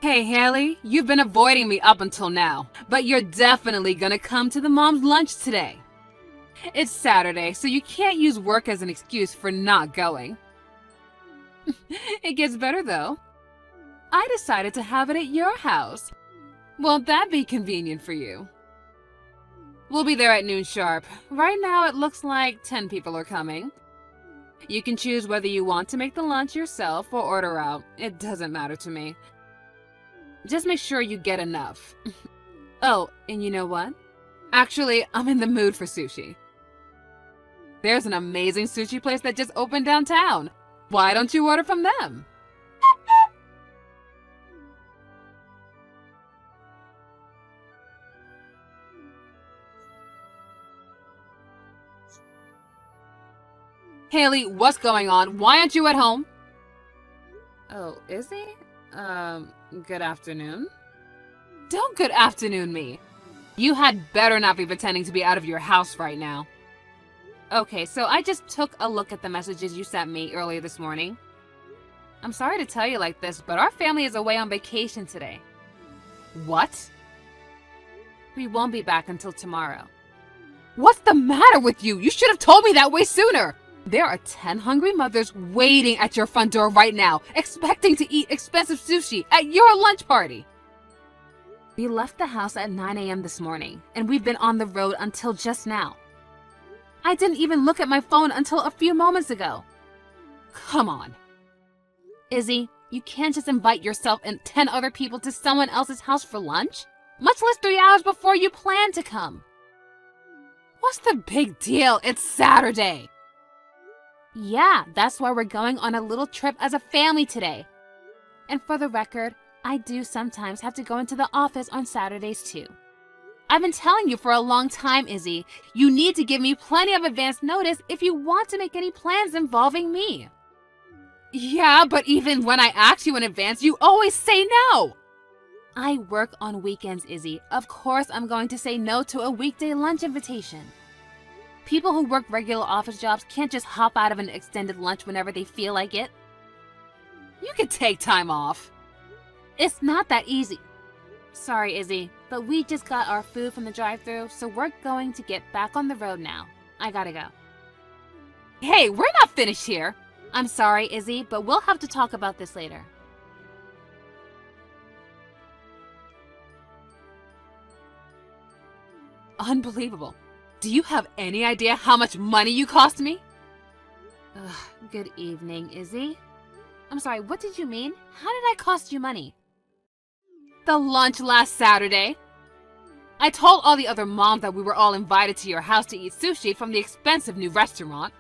Hey Haley, you've been avoiding me up until now, but you're definitely gonna come to the mom's lunch today. It's Saturday, so you can't use work as an excuse for not going. It gets better though. I decided to have it at your house. Won't that be convenient for you? We'll be there at noon sharp. Right now it looks like 10 people are coming. You can choose whether you want to make the lunch yourself or order out. It doesn't matter to me. Just make sure you get enough. Oh, and you know what? Actually, I'm in the mood for sushi. There's an amazing sushi place that just opened downtown. Why don't you order from them? Haley, what's going on? Why aren't you at home? Oh, is he? Good afternoon. Don't good afternoon me. You had better not be pretending to be out of your house right now. Okay, so I just took a look at the messages you sent me earlier this morning. I'm sorry to tell you like this, but our family is away on vacation today. What? We won't be back until tomorrow. What's the matter with you? You should have told me that way sooner. There are 10 hungry mothers waiting at your front door right now, expecting to eat expensive sushi at your lunch party. We left the house at 9 a.m. this morning, and we've been on the road until just now. I didn't even look at my phone until a few moments ago. Come on. Izzy, you can't just invite yourself and 10 other people to someone else's house for lunch, much less 3 hours before you plan to come. What's the big deal? It's Saturday. Yeah, that's why we're going on a little trip as a family today. And for the record, I do sometimes have to go into the office on Saturdays too. I've been telling you for a long time, Izzy, you need to give me plenty of advance notice if you want to make any plans involving me. Yeah, but even when I ask you in advance, you always say no. I work on weekends, Izzy. Of course I'm going to say no to a weekday lunch invitation. People who work regular office jobs can't just hop out of an extended lunch whenever they feel like it. You could take time off. It's not that easy. Sorry, Izzy, but we just got our food from the drive-thru, so we're going to get back on the road now. I gotta go. Hey, we're not finished here. I'm sorry, Izzy, but we'll have to talk about this later. Unbelievable. Do you have any idea how much money you cost me? Good evening, Izzy. I'm sorry, what did you mean? How did I cost you money? The lunch last Saturday. I told all the other moms that we were all invited to your house to eat sushi from the expensive new restaurant.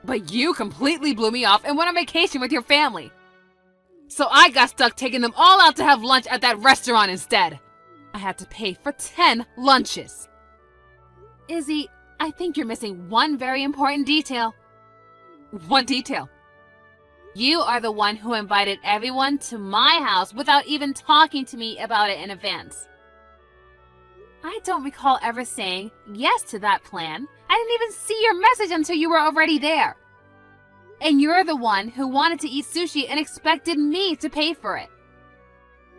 But you completely blew me off and went on vacation with your family. So I got stuck taking them all out to have lunch at that restaurant instead. I had to pay for 10 lunches. Izzy, I think you're missing one very important detail. What detail? You are the one who invited everyone to my house without even talking to me about it in advance. I don't recall ever saying yes to that plan. I didn't even see your message until you were already there. And you're the one who wanted to eat sushi and expected me to pay for it.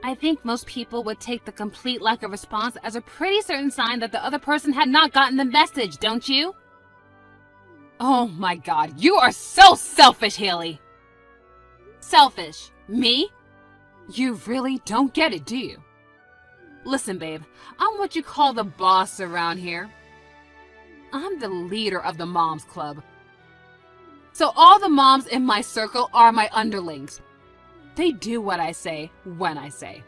I think most people would take the complete lack of response as a pretty certain sign that the other person had not gotten the message, don't you? Oh my God, you are so selfish, Haley. Selfish? Me? You really don't get it, do you? Listen, babe, I'm what you call the boss around here. I'm the leader of the Moms Club. So all the moms in my circle are my underlings. They do what I say, when I say.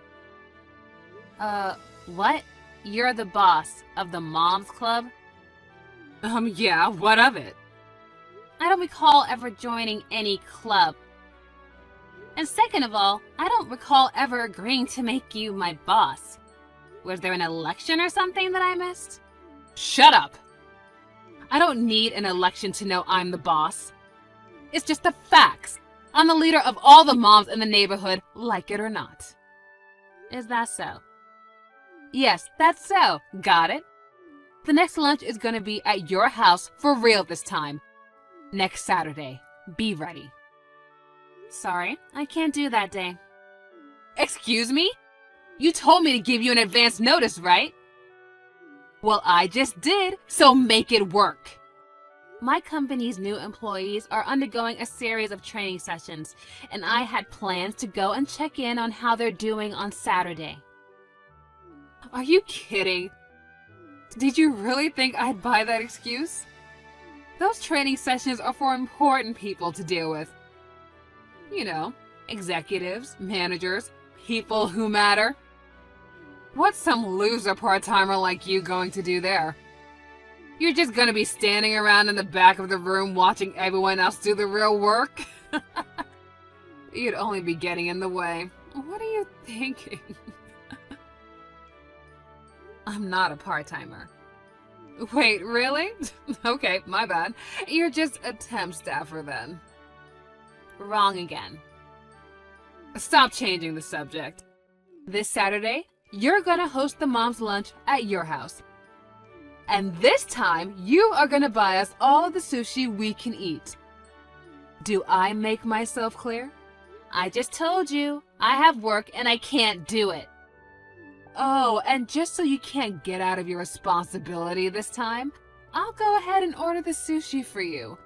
What? You're the boss of the Moms Club? Yeah, what of it? I don't recall ever joining any club. And second of all, I don't recall ever agreeing to make you my boss. Was there an election or something that I missed? Shut up! I don't need an election to know I'm the boss. It's just the facts. I'm the leader of all the moms in the neighborhood, like it or not. Is that so? Yes, that's so. Got it? The next lunch is gonna be at your house for real this time. Next Saturday. Be ready. Sorry, I can't do that day. Excuse me? You told me to give you an advance notice, right? Well, I just did, so make it work. My company's new employees are undergoing a series of training sessions, and I had plans to go and check in on how they're doing on Saturday. Are you kidding? Did you really think I'd buy that excuse? Those training sessions are for important people to deal with. You know, executives, managers, people who matter. What's some loser part-timer like you going to do there? You're just gonna be standing around in the back of the room watching everyone else do the real work? You'd only be getting in the way. What are you thinking? I'm not a part-timer. Wait, really? Okay, my bad. You're just a temp staffer then. Wrong again. Stop changing the subject. This Saturday, you're gonna host the mom's lunch at your house. And this time, you are gonna buy us all of the sushi we can eat. Do I make myself clear? I just told you, I have work and I can't do it. Oh, and just so you can't get out of your responsibility this time, I'll go ahead and order the sushi for you.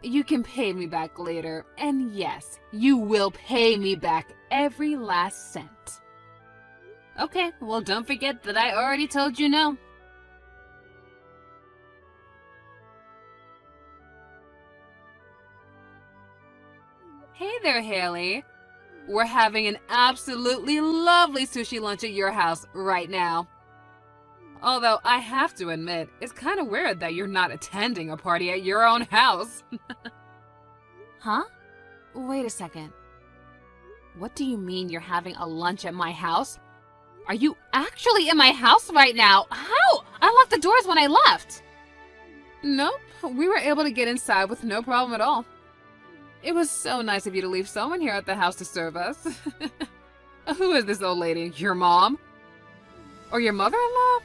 You can pay me back later, and yes, you will pay me back every last cent. Okay, well don't forget that I already told you no. Hey there, Haley. We're having an absolutely lovely sushi lunch at your house right now. Although I have to admit, it's kind of weird that you're not attending a party at your own house. Huh? Wait a second. What do you mean you're having a lunch at my house? Are you actually in my house right now? How? I locked the doors when I left. Nope, we were able to get inside with no problem at all. It was so nice of you to leave someone here at the house to serve us. Who is this old lady? Your mom? Or your mother-in-law?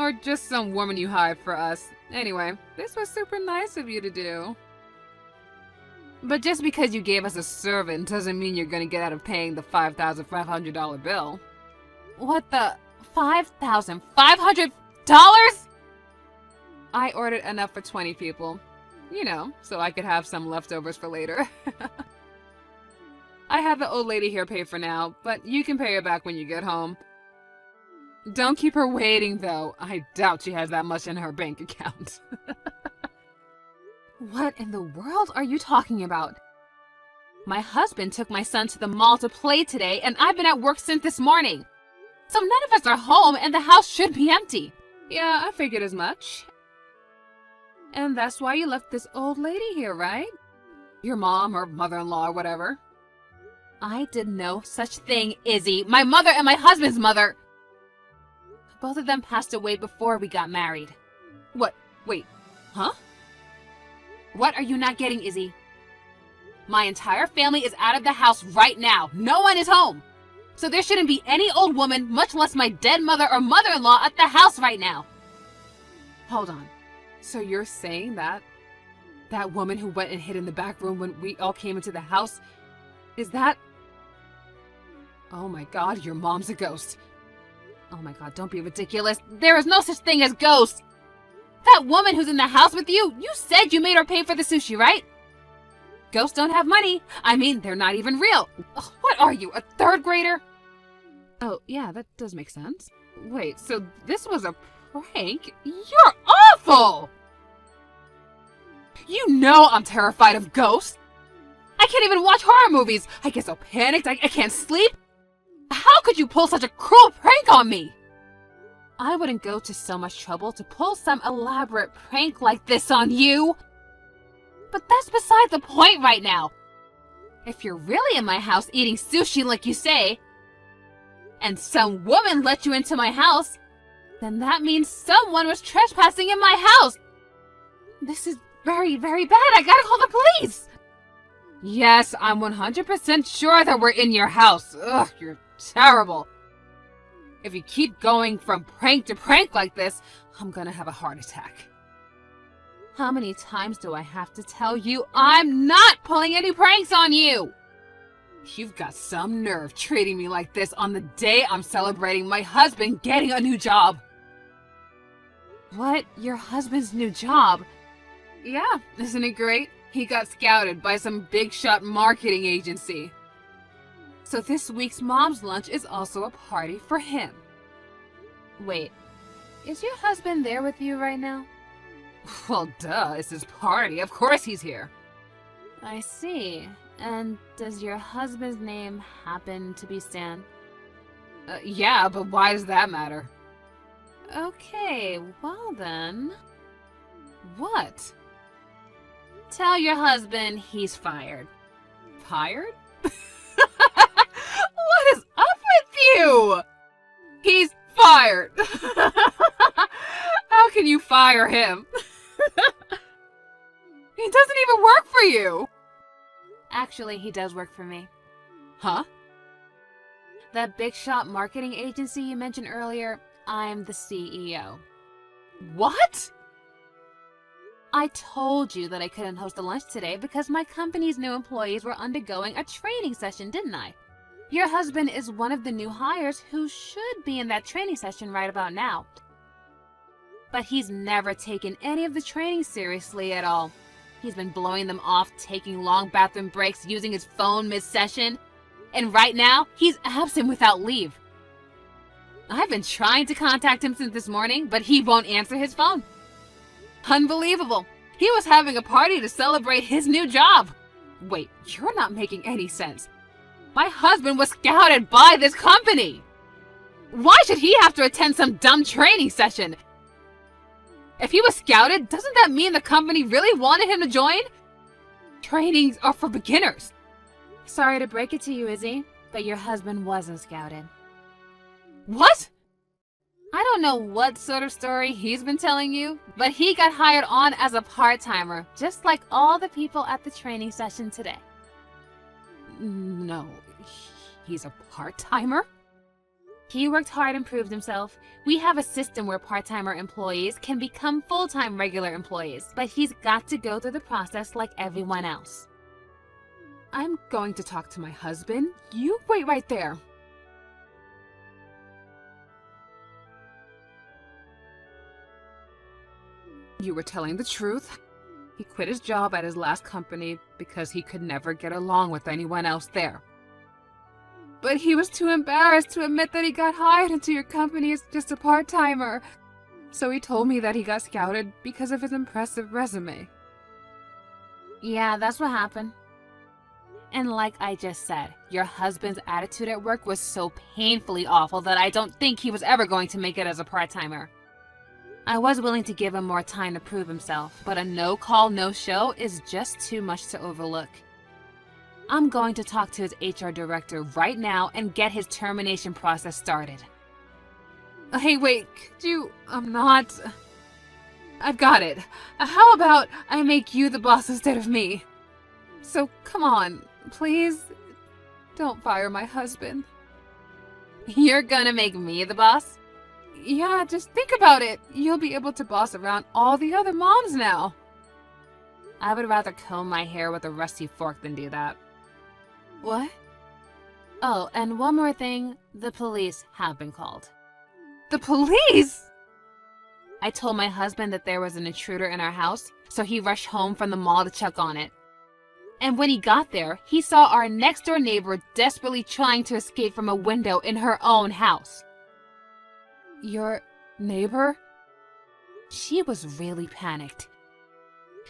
Or just some woman you hired for us? Anyway, this was super nice of you to do. But just because you gave us a servant doesn't mean you're gonna get out of paying the $5,500 bill. What the? $5,500? I ordered enough for 20 people. You know, so I could have some leftovers for later. I have the old lady here pay for now, but you can pay her back when you get home. Don't keep her waiting, though. I doubt she has that much in her bank account. What in the world are you talking about? My husband took my son to the mall to play today, and I've been at work since this morning. So none of us are home, and the house should be empty. Yeah, I figured as much. And that's why you left this old lady here, right? Your mom or mother-in-law or whatever. I did no such thing, Izzy. My mother and my husband's mother. Both of them passed away before we got married. What? Wait. Huh? What are you not getting, Izzy? My entire family is out of the house right now. No one is home. So there shouldn't be any old woman, much less my dead mother or mother-in-law at the house right now. Hold on. So you're saying that woman who went and hid in the back room when we all came into the house, is that... Oh my god, your mom's a ghost. Oh my god, don't be ridiculous. There is no such thing as ghosts. That woman who's in the house with you, you said you made her pay for the sushi, right? Ghosts don't have money. I mean, they're not even real. Ugh, what are you, a third grader? Oh, yeah, that does make sense. Wait, so this was a prank? You're awful! You know I'm terrified of ghosts. I can't even watch horror movies. I get so panicked I can't sleep. How could you pull such a cruel prank on me? I wouldn't go to so much trouble to pull some elaborate prank like this on you. But that's beside the point right now. If you're really in my house eating sushi like you say, and some woman let you into my house, then that means someone was trespassing in my house. This is very, very bad. I gotta call the police. Yes, I'm 100% sure that we're in your house. Ugh, you're terrible. If you keep going from prank to prank like this, I'm gonna have a heart attack. How many times do I have to tell you I'm not pulling any pranks on you? You've got some nerve treating me like this on the day I'm celebrating my husband getting a new job. What? Your husband's new job? Yeah, isn't it great? He got scouted by some big shot marketing agency. So this week's mom's lunch is also a party for him. Wait, is your husband there with you right now? Well, duh, it's his party. Of course he's here. I see. And does your husband's name happen to be Stan? Yeah, but why does that matter? Okay, well then... What? Tell your husband he's fired. Fired? What is up with you? He's fired. How can you fire him? He doesn't even work for you. Actually, he does work for me. Huh? That big shot marketing agency you mentioned earlier, I'm the CEO. What? I told you that I couldn't host a lunch today because my company's new employees were undergoing a training session, didn't I? Your husband is one of the new hires who should be in that training session right about now. But he's never taken any of the training seriously at all. He's been blowing them off, taking long bathroom breaks, using his phone mid-session. And right now, he's absent without leave. I've been trying to contact him since this morning, but he won't answer his phone. Unbelievable. He was having a party to celebrate his new job. Wait, you're not making any sense. My husband was scouted by this company. Why should he have to attend some dumb training session? If he was scouted, doesn't that mean the company really wanted him to join? Trainings are for beginners. Sorry to break it to you, Izzy, but your husband wasn't scouted. What? I don't know what sort of story he's been telling you, but he got hired on as a part-timer, just like all the people at the training session today. No, he's a part-timer? He worked hard and proved himself. We have a system where part-timer employees can become full-time regular employees, but he's got to go through the process like everyone else. I'm going to talk to my husband. You wait right there. You were telling the truth. He quit his job at his last company because he could never get along with anyone else there. But he was too embarrassed to admit that he got hired into your company as just a part-timer. So he told me that he got scouted because of his impressive resume. Yeah, that's what happened. And like I just said, your husband's attitude at work was so painfully awful that I don't think he was ever going to make it as a part-timer. I was willing to give him more time to prove himself, but a no-call, no-show is just too much to overlook. I'm going to talk to his HR director right now and get his termination process started. Hey, wait, could you... I've got it. How about I make you the boss instead of me? So, come on, please, don't fire my husband. You're gonna make me the boss? Yeah, just think about it. You'll be able to boss around all the other moms now. I would rather comb my hair with a rusty fork than do that. What? Oh, and one more thing. The police have been called. The police? I told my husband that there was an intruder in our house, so he rushed home from the mall to check on it. And when he got there, he saw our next-door neighbor desperately trying to escape from a window in her own house. Your neighbor? She was really panicked.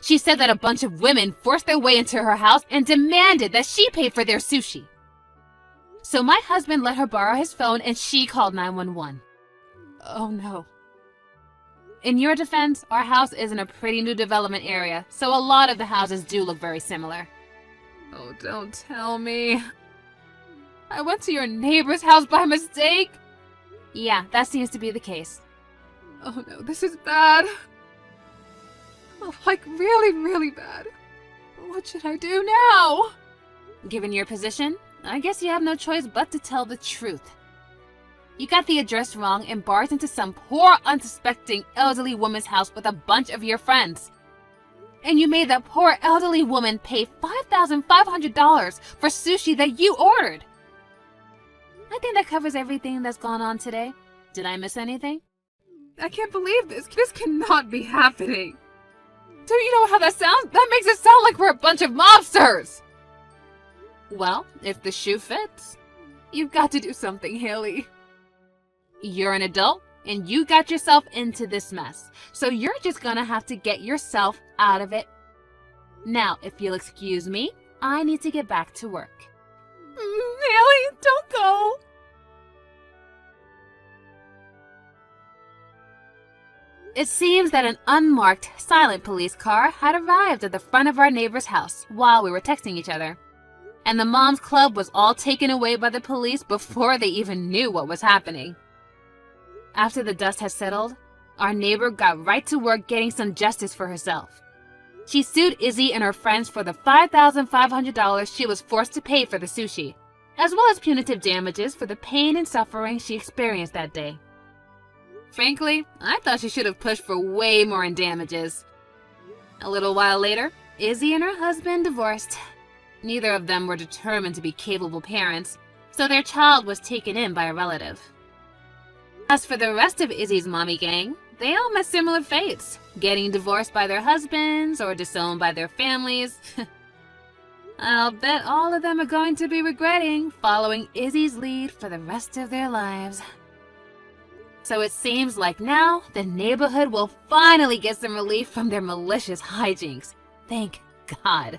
She said that a bunch of women forced their way into her house and demanded that she pay for their sushi. So my husband let her borrow his phone and she called 911. Oh no. In your defense, our house is in a pretty new development area, so a lot of the houses do look very similar. Oh, don't tell me. I went to your neighbor's house by mistake? Yeah, that seems to be the case. Oh no, this is bad. Oh, like really, really bad. What should I do now? Given your position, I guess you have no choice but to tell the truth. You got the address wrong and barged into some poor, unsuspecting elderly woman's house with a bunch of your friends. And you made that poor elderly woman pay $5,500 for sushi that you ordered. I think that covers everything that's gone on today. Did I miss anything? I can't believe this. This cannot be happening. Do you know how that sounds? That makes it sound like we're a bunch of mobsters. Well, if the shoe fits, you've got to do something, Haley. You're an adult, and you got yourself into this mess, so you're just gonna have to get yourself out of it. Now, if you'll excuse me, I need to get back to work. Haley, don't go. It seems that an unmarked, silent police car had arrived at the front of our neighbor's house while we were texting each other. And the Mom's Club was all taken away by the police before they even knew what was happening. After the dust had settled, our neighbor got right to work getting some justice for herself. She sued Izzy and her friends for the $5,500 she was forced to pay for the sushi, as well as punitive damages for the pain and suffering she experienced that day. Frankly, I thought she should have pushed for way more in damages. A little while later, Izzy and her husband divorced. Neither of them were determined to be capable parents, so their child was taken in by a relative. As for the rest of Izzy's mommy gang, they all met similar fates, getting divorced by their husbands or disowned by their families. I'll bet all of them are going to be regretting following Izzy's lead for the rest of their lives. So it seems like now the neighborhood will finally get some relief from their malicious hijinks. Thank God.